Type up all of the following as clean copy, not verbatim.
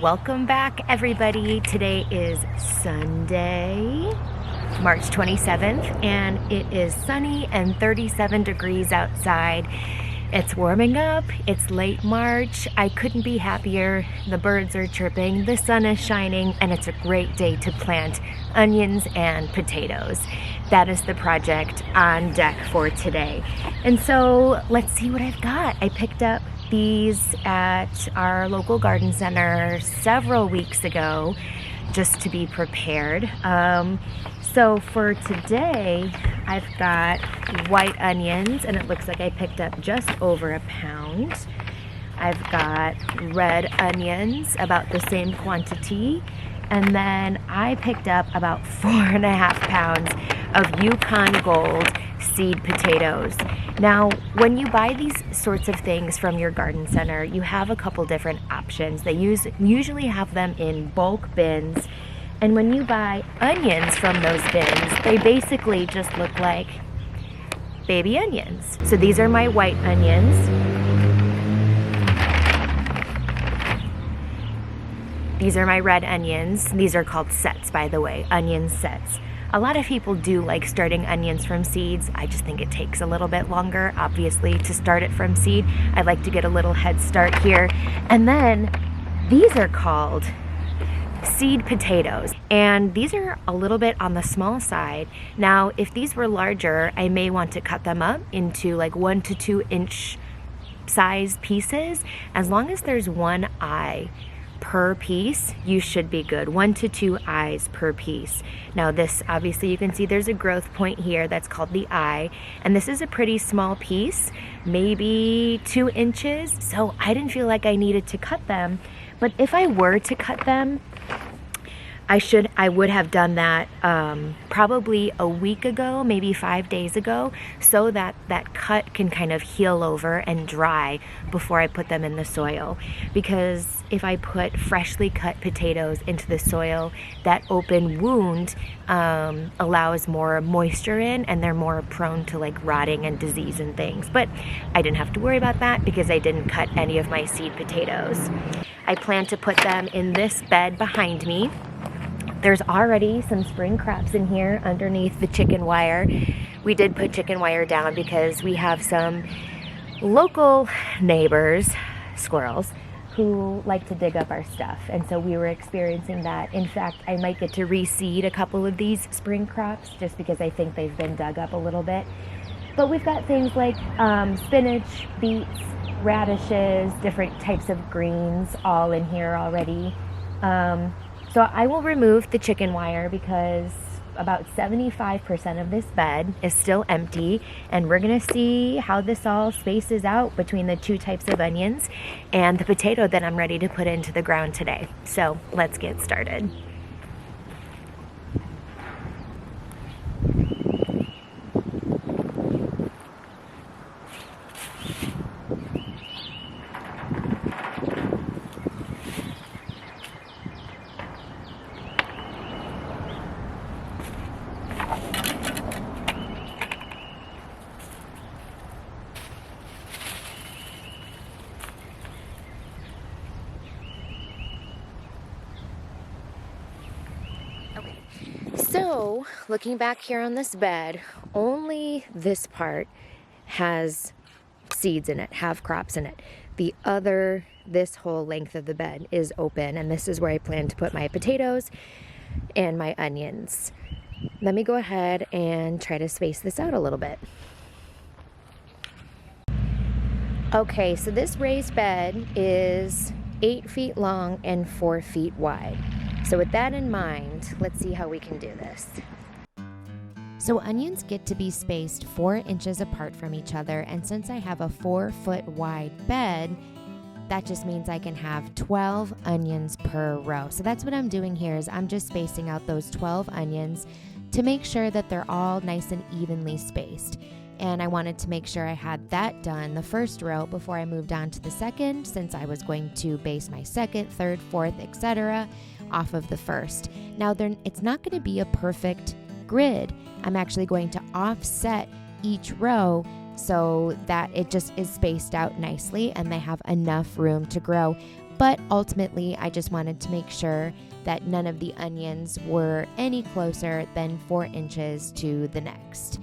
Welcome back, everybody. Today is Sunday, March 27th, and it is sunny and 37 degrees outside. It's warming up. It's late March. I couldn't be happier. The birds are chirping, the sun is shining, and it's a great day to plant onions and potatoes. That is the project on deck for today. And so let's see what I've got. I picked up these at our local garden center several weeks ago just to be prepared. So for today, I've got white onions, and it looks like I picked up just over a pound. I've got red onions, about the same quantity. And then I picked up about 4.5 pounds of Yukon Gold seed potatoes. Now, when you buy these sorts of things from your garden center, you have a couple different options. They usually have them in bulk bins. And when you buy onions from those bins, they basically just look like baby onions. So these are my white onions. These are my red onions. These are called sets, by the way, onion sets. A lot of people do like starting onions from seeds. I just think it takes a little bit longer, obviously, to start it from seed. I like to get a little head start here. And then these are called seed potatoes, and these are a little bit on the small side. Now, if these were larger, I may want to cut them up into like 1 to 2 inch size pieces. As long as there's one eye per piece, you should be good. 1 to 2 eyes per piece. Now this, obviously you can see there's a growth point here that's called the eye, and this is a pretty small piece, maybe 2 inches, so I didn't feel like I needed to cut them. But if I were to cut them, I would have done that probably a week ago, maybe 5 days ago, so that that cut can kind of heal over and dry before I put them in the soil. Because if I put freshly cut potatoes into the soil, that open wound allows more moisture in, and they're more prone to like rotting and disease and things. But I didn't have to worry about that because I didn't cut any of my seed potatoes. I plan to put them in this bed behind me. There's already some spring crops in here underneath the chicken wire. We did put chicken wire down because we have some local neighbors, squirrels, who like to dig up our stuff. And so we were experiencing that. In fact, I might get to reseed a couple of these spring crops just because I think they've been dug up a little bit. But we've got things like spinach, beets, radishes, different types of greens all in here already. So I will remove the chicken wire because about 75% of this bed is still empty, and we're gonna see how this all spaces out between the 2 types of onions and the potato that I'm ready to put into the ground today. So let's get started. So, looking back here on this bed, only this part has seeds in it, have crops in it. This whole length of the bed is open, and this is where I plan to put my potatoes and my onions. Let me go ahead and try to space this out a little bit. Okay, so this raised bed is 8 feet long and 4 feet wide. So with that in mind, let's see how we can do this. So onions get to be spaced 4 inches apart from each other, and since I have a 4-foot wide bed, that just means I can have 12 onions per row. So that's what I'm doing here, is I'm just spacing out those 12 onions to make sure that they're all nice and evenly spaced. And I wanted to make sure I had that done the first row before I moved on to the second, since I was going to base my second, third, fourth, etc. off of the first. Now, it's not going to be a perfect grid. I'm actually going to offset each row so that it just is spaced out nicely and they have enough room to grow. But ultimately, I just wanted to make sure that none of the onions were any closer than 4 inches to the next.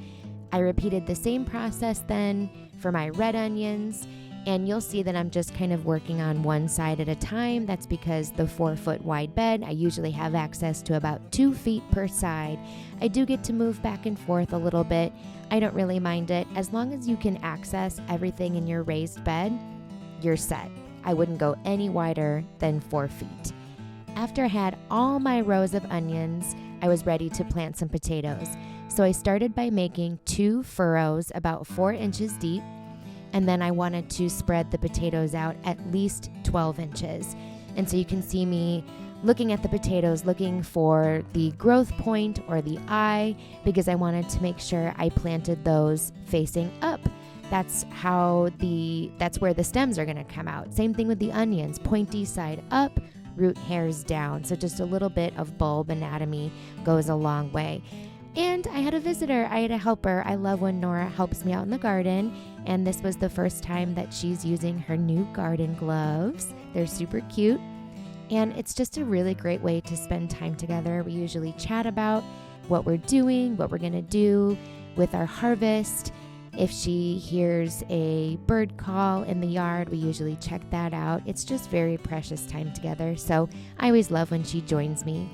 I repeated the same process then for my red onions, and you'll see that I'm just kind of working on one side at a time. That's because the 4-foot wide bed, I usually have access to about 2 feet per side. I do get to move back and forth a little bit. I don't really mind it. As long as you can access everything in your raised bed, you're set. I wouldn't go any wider than 4 feet. After I had all my rows of onions, I was ready to plant some potatoes. So I started by making 2 furrows about 4 inches deep, and then I wanted to spread the potatoes out at least 12 inches. And so you can see me looking at the potatoes, looking for the growth point or the eye, because I wanted to make sure I planted those facing up. That's where the stems are going to come out. Same thing with the onions, pointy side up, root hairs down. So just a little bit of bulb anatomy goes a long way. And I had a visitor, I had a helper. I love when Nora helps me out in the garden. And this was the first time that she's using her new garden gloves. They're super cute. And it's just a really great way to spend time together. We usually chat about what we're doing, what we're going to do with our harvest. If she hears a bird call in the yard, we usually check that out. It's just very precious time together. So I always love when she joins me.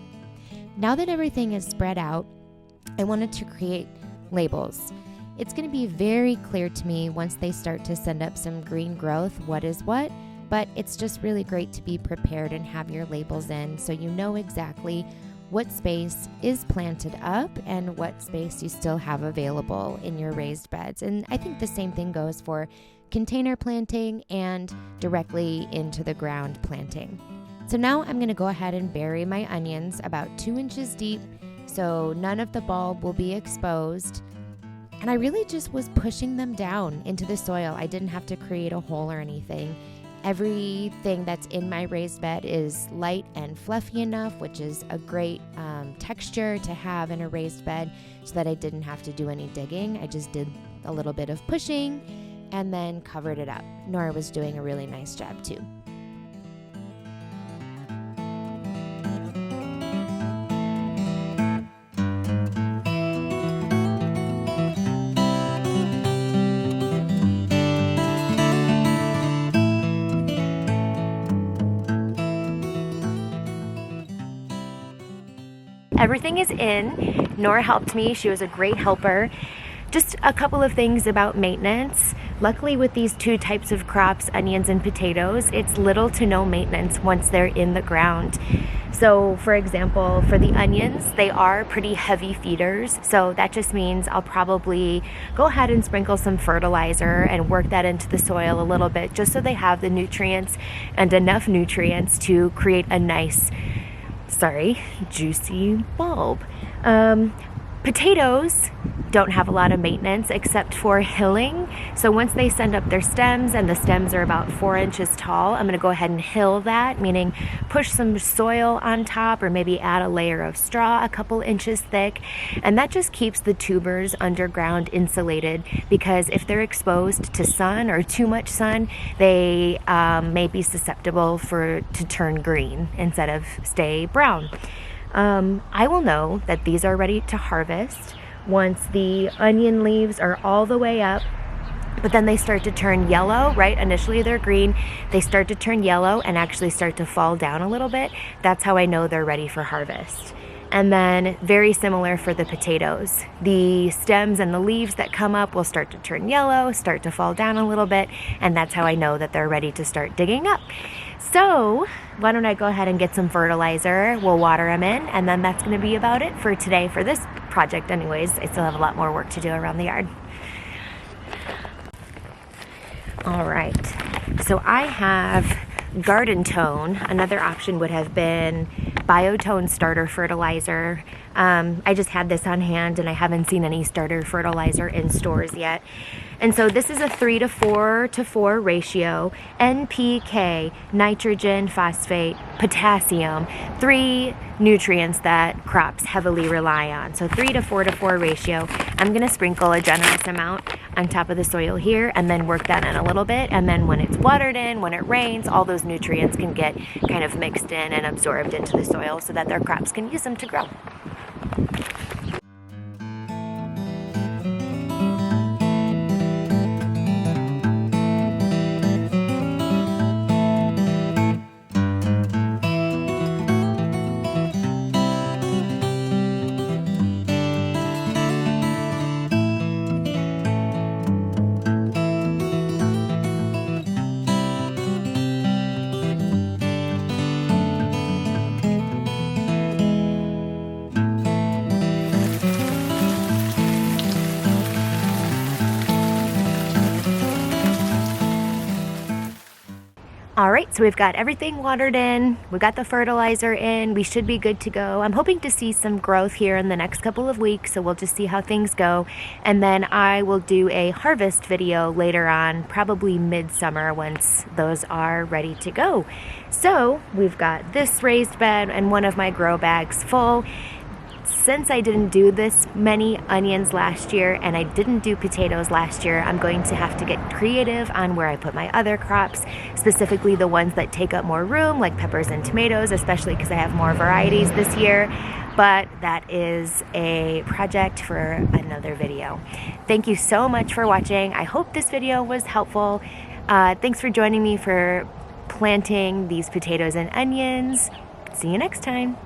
Now that everything is spread out, I wanted to create labels. It's going to be very clear to me once they start to send up some green growth, what is what, but it's just really great to be prepared and have your labels in so you know exactly what space is planted up and what space you still have available in your raised beds. And I think the same thing goes for container planting and directly into the ground planting. So now I'm going to go ahead and bury my onions about 2 inches deep so none of the bulb will be exposed. And I really just was pushing them down into the soil. I didn't have to create a hole or anything. Everything that's in my raised bed is light and fluffy enough, which is a great texture to have in a raised bed so that I didn't have to do any digging. I just did a little bit of pushing and then covered it up. Nora was doing a really nice job too. Everything is in. Nora helped me. She was a great helper. Just a couple of things about maintenance. Luckily with these 2 types of crops, onions and potatoes, it's little to no maintenance once they're in the ground. So for example, for the onions, they are pretty heavy feeders. So that just means I'll probably go ahead and sprinkle some fertilizer and work that into the soil a little bit just so they have the nutrients and enough nutrients to create a nice juicy bulb. Potatoes don't have a lot of maintenance except for hilling. So once they send up their stems and the stems are about 4 inches tall, I'm going to go ahead and hill that, meaning push some soil on top or maybe add a layer of straw a couple inches thick. And that just keeps the tubers underground insulated, because if they're exposed to sun or too much sun, they may be susceptible to turn green instead of stay brown. I will know that these are ready to harvest once the onion leaves are all the way up, but then they start to turn yellow, right? Initially they're green, they start to turn yellow and actually start to fall down a little bit. That's how I know they're ready for harvest. And then very similar for the potatoes. The stems and the leaves that come up will start to turn yellow, start to fall down a little bit, and that's how I know that they're ready to start digging up. So why don't I go ahead and get some fertilizer, we'll water them in, and then that's gonna be about it for today for this project anyways. I still have a lot more work to do around the yard. All right, so I have Garden Tone. Another option would have been Biotone starter fertilizer. I just had this on hand and I haven't seen any starter fertilizer in stores yet. And so this is a 3 to 4 to 4 ratio. NPK, nitrogen, phosphate, potassium, 3 nutrients that crops heavily rely on. So 3 to 4 to 4 ratio. I'm going to sprinkle a generous amount on top of the soil here and then work that in a little bit. And then when it's watered in, when it rains, all those nutrients can get kind of mixed in and absorbed into the soil so that their crops can use them to grow. All right, so we've got everything watered in, we got the fertilizer in, we should be good to go. I'm hoping to see some growth here in the next couple of weeks, so we'll just see how things go. And then I will do a harvest video later on, probably midsummer, once those are ready to go. So we've got this raised bed and one of my grow bags full. Since I didn't do this many onions last year and I didn't do potatoes last year, I'm going to have to get creative on where I put my other crops, specifically the ones that take up more room, like peppers and tomatoes, especially because I have more varieties this year. But that is a project for another video. Thank you so much for watching. I hope this video was helpful. Thanks for joining me for planting these potatoes and onions. See you next time.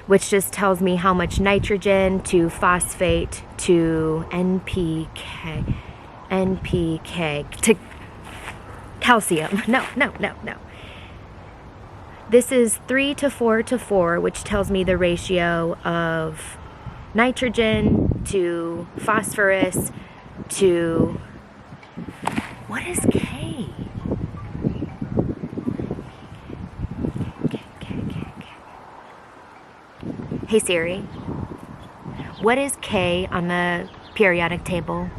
Which just tells me how much nitrogen to phosphate to NPK to calcium. No. This is 3 to 4 to 4, which tells me the ratio of nitrogen to phosphorus to, what is K? Hey Siri, what is K on the periodic table?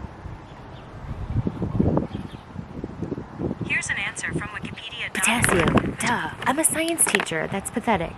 Here's an answer from Wikipedia. Potassium. Duh. I'm a science teacher. That's pathetic.